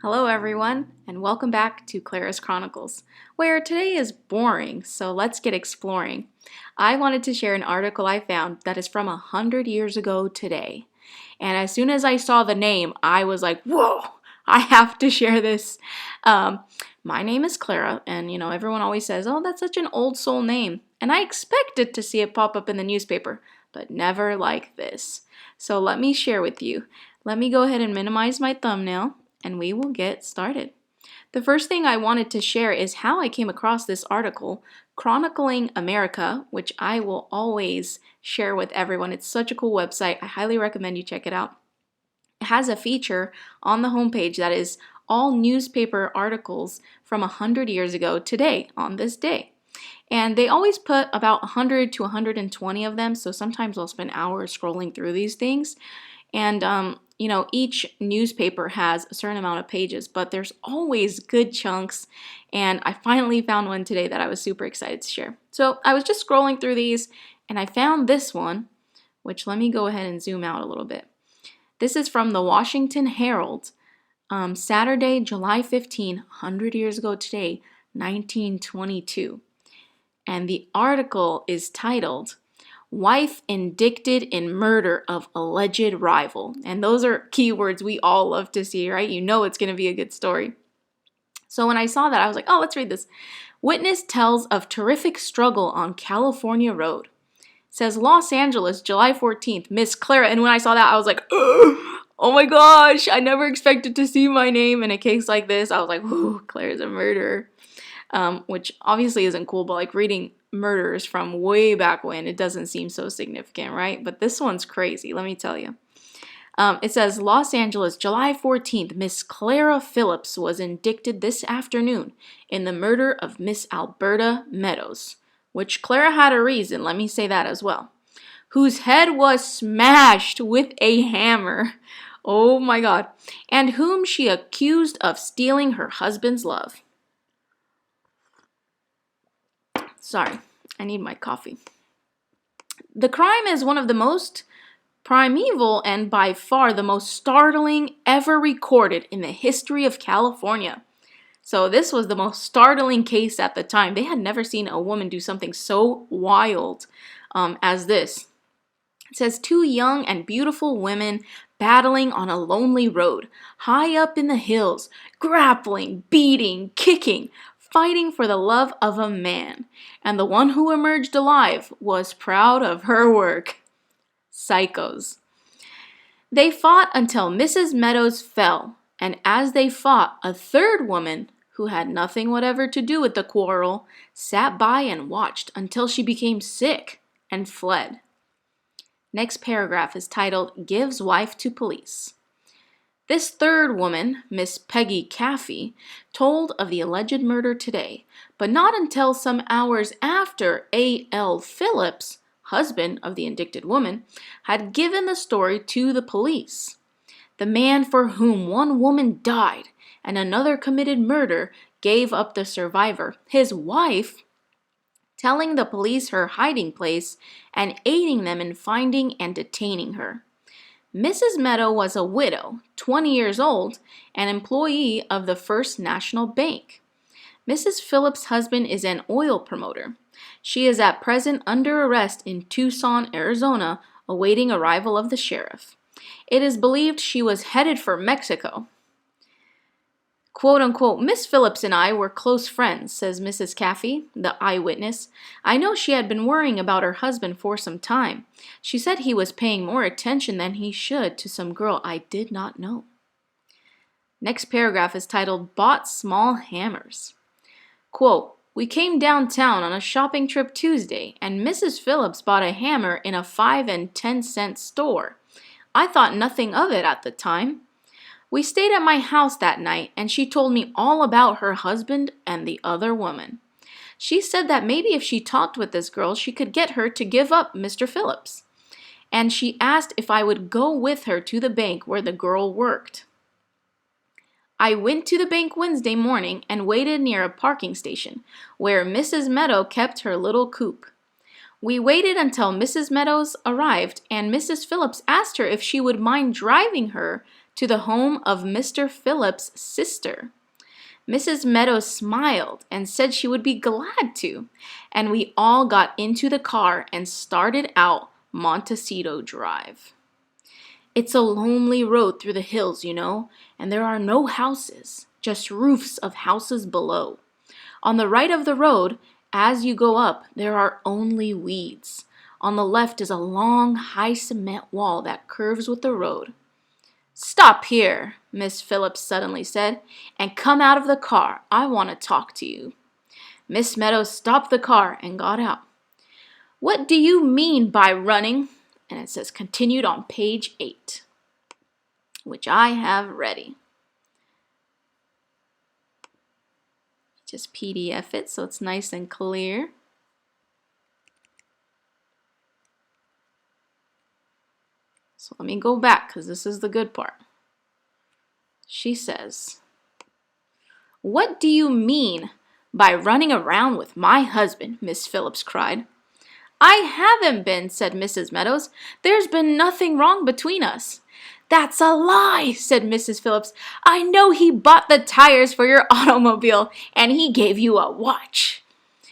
Hello, everyone, and welcome back to Clara's Chronicles, where today is boring, so let's get exploring. I wanted to share an article I found that is from 100 years ago today. And as soon as I saw the name, I was like, whoa, I have to share this. Um, my name is Clara, and everyone always says, oh, that's such an old soul name. And I expected to see it pop up in the newspaper, but never like this. So let me share with you. Let me go ahead and minimize my thumbnail and we will get started. The first thing I wanted to share is how I came across this article, Chronicling America, which I will always share with everyone. It's such a cool website. I highly recommend you check it out. It has a feature on the homepage that is all newspaper articles from 100 years ago today, on this day. And they always put about 100 to 120 of them, so sometimes I'll spend hours scrolling through these things. And, each newspaper has a certain amount of pages, but there's always good chunks. And I finally found one today that I was super excited to share. So I was just scrolling through these and I found this one, which let me go ahead and zoom out a little bit. This is from the Washington Herald, Saturday, July 15, 100 years ago today, 1922. And the article is titled, Wife Indicted in Murder of Alleged Rival. And those are keywords we all love to see, right? You know it's going to be a good story. So when I saw that, I was like, oh, let's read this. Witness tells of terrific struggle on California road. Says Los Angeles, July 14th, Miss Clara. And when I saw that, I was like, oh my gosh, I never expected to see my name in a case like this. I was like, ooh, Clara's a murderer. Which obviously isn't cool, but like reading murders from way back when, it doesn't seem so significant, right? But this one's crazy, let me tell you. It says, Los Angeles, July 14th, Miss Clara Phillips was indicted this afternoon in the murder of Miss Alberta Meadows, which Clara had a reason, let me say that as well, whose head was smashed with a hammer. Oh my God. And whom she accused of stealing her husband's love. Sorry, I need my coffee. The crime is one of the most primeval and by far the most startling ever recorded in the history of California. So this was the most startling case at the time. They had never seen a woman do something so wild as this. It says, two young and beautiful women battling on a lonely road, high up in the hills, grappling, beating, kicking, fighting for the love of a man, and the one who emerged alive was proud of her work. Psychos. They fought until Mrs. Meadows fell, and as they fought, a third woman, who had nothing whatever to do with the quarrel, sat by and watched until she became sick and fled. Next paragraph is titled, Gives Wife to Police. This third woman, Miss Peggy Caffey, told of the alleged murder today, but not until some hours after A.L. Phillips, husband of the indicted woman, had given the story to the police. The man for whom one woman died and another committed murder gave up the survivor, his wife, telling the police her hiding place and aiding them in finding and detaining her. Mrs. Meadow was a widow, 20 years old, an employee of the First National Bank. Mrs. Phillips' husband is an oil promoter. She is at present under arrest in Tucson, Arizona, awaiting arrival of the sheriff. It is believed she was headed for Mexico. Quote unquote, Miss Phillips and I were close friends, says Mrs. Caffey, the eyewitness. I know she had been worrying about her husband for some time. She said he was paying more attention than he should to some girl I did not know. Next paragraph is titled, Bought Small Hammers. Quote, we came downtown on a shopping trip Tuesday, and Mrs. Phillips bought a hammer in a 5 and 10 cent store. I thought nothing of it at the time. We stayed at my house that night, and she told me all about her husband and the other woman. She said that maybe if she talked with this girl, she could get her to give up Mr. Phillips. And she asked if I would go with her to the bank where the girl worked. I went to the bank Wednesday morning and waited near a parking station where Mrs. Meadow kept her little coupe. We waited until Mrs. Meadows arrived, and Mrs. Phillips asked her if she would mind driving her to the home of Mr. Phillips' sister. Mrs. Meadows smiled and said she would be glad to, and we all got into the car and started out Montecito Drive. It's a lonely road through the hills, you know, and there are no houses, just roofs of houses below. On the right of the road, as you go up, there are only weeds. On the left is a long, high cement wall that curves with the road. "Stop here," Miss Phillips suddenly said, "and come out of the car. I want to talk to you." Miss Meadows stopped the car and got out. "What do you mean by running?" And it says continued on page 8, which I have ready. Just PDF it so it's nice and clear. So let me go back because this is the good part. She says, "What do you mean by running around with my husband?" Miss Phillips cried. "I haven't been," said Mrs. Meadows. "There's been nothing wrong between us." "That's a lie," said Mrs. Phillips. "I know he bought the tires for your automobile and he gave you a watch."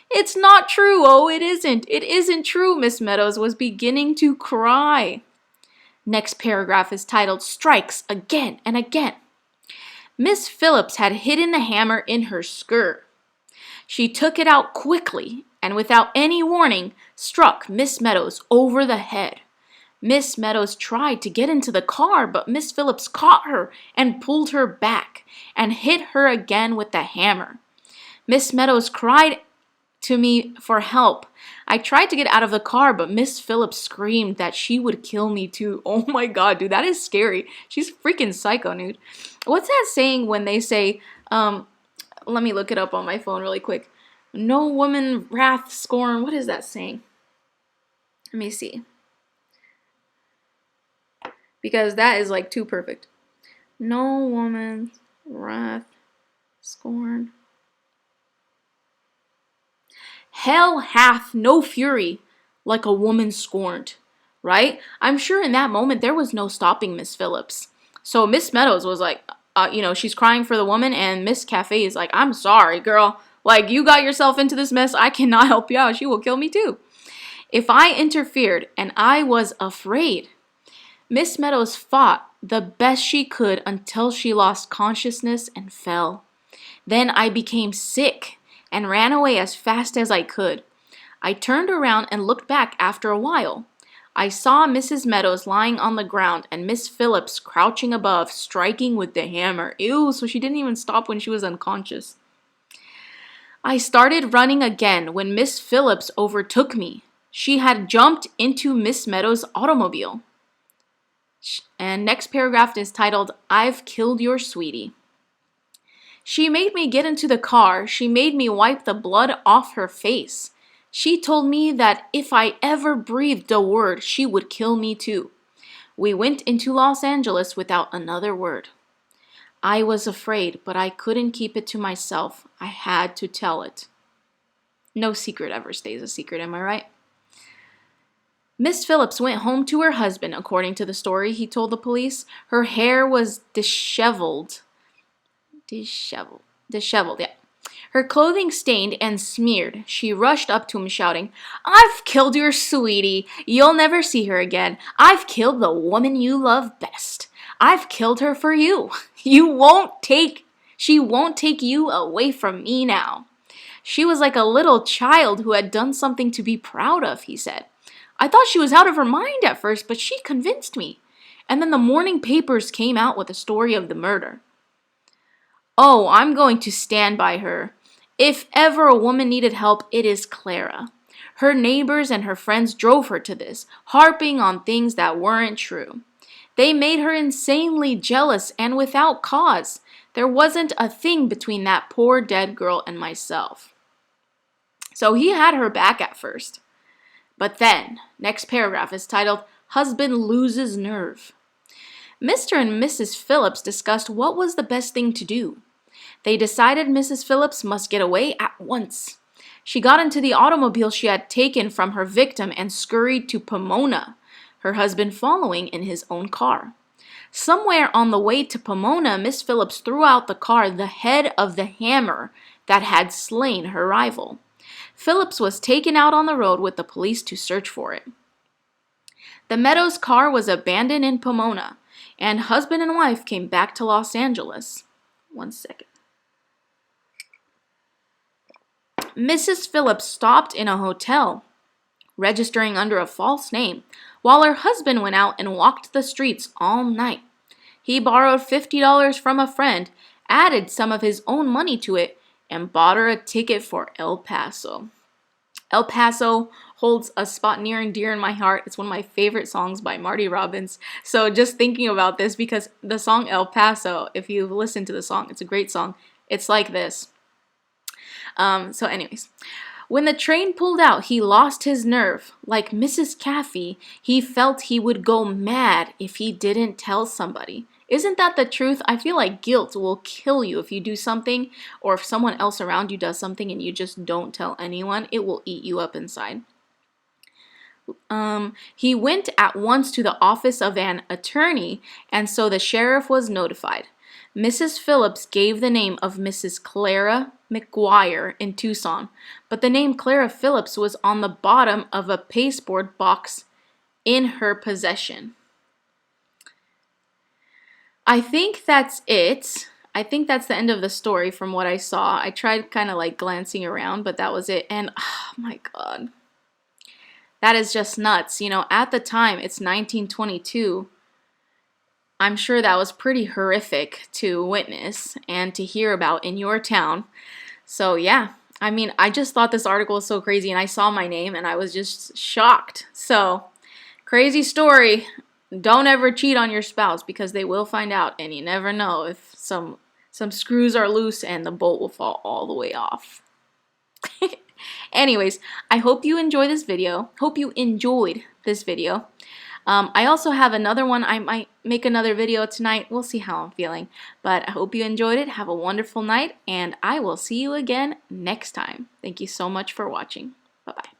"It's not true. Oh, it isn't. It isn't true." Miss Meadows was beginning to cry. Next paragraph is titled "Strikes Again and Again." Miss Phillips had hidden the hammer in her skirt. She took it out quickly and without any warning struck Miss Meadows over the head. Miss Meadows tried to get into the car, but Miss Phillips caught her and pulled her back and hit her again with the hammer. Miss Meadows cried to me for help. I tried to get out of the car, but Miss Phillips screamed that she would kill me too. Oh my God, dude, that is scary. She's freaking psycho, dude. What's that saying when they say, let me look it up on my phone really quick. No woman wrath scorn. What is that saying? Let me see. Because that is like too perfect. No woman wrath scorn. Hell hath no fury like a woman scorned, right? I'm sure in that moment there was no stopping Miss Phillips. So Miss Meadows was like, she's crying for the woman, and Miss Cafe is like, "I'm sorry, girl. Like, you got yourself into this mess. I cannot help you out. She will kill me too." If I interfered, and I was afraid. Miss Meadows fought the best she could until she lost consciousness and fell. Then I became sick and ran away as fast as I could. I turned around and looked back after a while. I saw Mrs. Meadows lying on the ground and Miss Phillips crouching above, striking with the hammer. Ew, so she didn't even stop when she was unconscious. I started running again when Miss Phillips overtook me. She had jumped into Miss Meadows' automobile. And next paragraph is titled, "I've Killed Your Sweetie." She made me get into the car. She made me wipe the blood off her face. She told me that if I ever breathed a word, she would kill me too. We went into Los Angeles without another word. I was afraid, but I couldn't keep it to myself. I had to tell it. No secret ever stays a secret, am I right? Miss Phillips went home to her husband, according to the story he told the police. Her hair was disheveled, yeah. Her clothing stained and smeared. She rushed up to him shouting, "I've killed your sweetie. You'll never see her again. I've killed the woman you love best. I've killed her for you. She won't take you away from me now." She was like a little child who had done something to be proud of, he said. I thought she was out of her mind at first, but she convinced me. And then the morning papers came out with a story of the murder. Oh, I'm going to stand by her. If ever a woman needed help, it is Clara. Her neighbors and her friends drove her to this, harping on things that weren't true. They made her insanely jealous and without cause. There wasn't a thing between that poor dead girl and myself. So he had her back at first. But then, next paragraph is titled, "Husband Loses Nerve." Mr. and Mrs. Phillips discussed what was the best thing to do. They decided Mrs. Phillips must get away at once. She got into the automobile she had taken from her victim and scurried to Pomona, her husband following in his own car. Somewhere on the way to Pomona, Miss Phillips threw out the car the head of the hammer that had slain her rival. Phillips was taken out on the road with the police to search for it. The Meadows car was abandoned in Pomona, and husband and wife came back to Los Angeles. One second. Mrs. Phillips stopped in a hotel, registering under a false name, while her husband went out and walked the streets all night. He borrowed $50 from a friend, added some of his own money to it, and bought her a ticket for El Paso. El Paso holds a spot near and dear in my heart. It's one of my favorite songs by Marty Robbins. So just thinking about this, because the song El Paso, if you've listened to the song, it's a great song. It's like this. So anyways, when the train pulled out, he lost his nerve. Like Mrs. Caffey, he felt he would go mad if he didn't tell somebody. Isn't that the truth? I feel like guilt will kill you if you do something, or if someone else around you does something and you just don't tell anyone. It will eat you up inside. He went at once to the office of an attorney, and so the sheriff was notified. Mrs. Phillips gave the name of Mrs. Clara McGuire in Tucson, but the name Clara Phillips was on the bottom of a pasteboard box in her possession. I think that's it. I think that's the end of the story from what I saw. I tried kind of like glancing around, but that was it. And oh my God, that is just nuts. You know, at the time, it's 1922. I'm sure that was pretty horrific to witness and to hear about in your town. So yeah, I mean, I just thought this article was so crazy, and I saw my name and I was just shocked. So crazy story. Don't ever cheat on your spouse, because they will find out, and you never know if some screws are loose and the bolt will fall all the way off. Anyways, I hope you enjoyed this video. I also have another one. I might make another video tonight. We'll see how I'm feeling. But I hope you enjoyed it. Have a wonderful night, and I will see you again next time. Thank you so much for watching. Bye-bye.